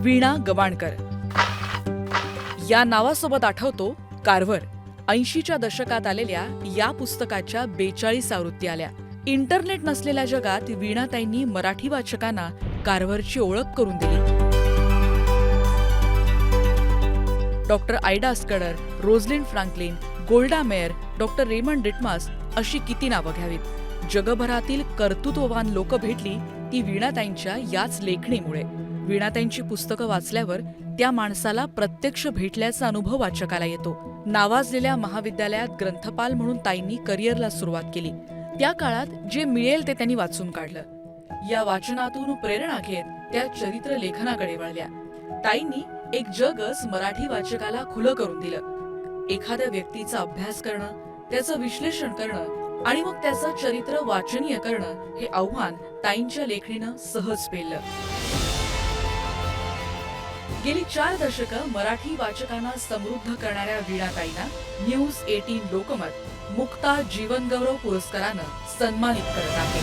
वीणा गवाणकर या नावासोबत आठवतो कारवर. 80च्या दशकात आलेल्या या पुस्तकाच्या 42 आवृत्ती आल्या. इंटरनेट नसलेल्या जगात वीणाताईंनी मराठी वाचकांना कारवरची ओळख करून दिली. Doctor Ida Scudder, रोझलिन Franklin, गोल्डा mayor, doctor Raymond डिटमास अशी किती नावं घ्यावीत. जगभरातील कर्तृत्ववान लोक भेटली ती वीणाताईंच्या याच लेखणीमुळे. वीणाताईंची पुस्तकं वाचल्यावर त्या माणसाला प्रत्यक्ष भेटल्याचा अनुभव वाचकाला येतो. नावाजलेल्या महाविद्यालयात ग्रंथपाल म्हणून ताईंनी करिअरला सुरुवात केली. त्या काळात जे मिळेल ते त्यांनी वाचून काढलं. या वाचनातून प्रेरणा घेत त्या चरित्र लेखनाकडे वळल्या. ताईंनी एक जगच मराठी वाचकाला खुलं करून दिलं. एखाद्या व्यक्तीचा अभ्यास करणं, त्याचं विश्लेषण करणं आणि मग त्याचं चरित्र वाचनीय करणं हे आव्हान ताईंच्या लेखणीनं सहज पेललं. गेली 4 दशकं मराठी वाचकांना समृद्ध करणाऱ्या वीणाताईंना न्यूज 18 लोकमत मुक्ता जीवनगौरव पुरस्कारानं सन्मानित करत आहे.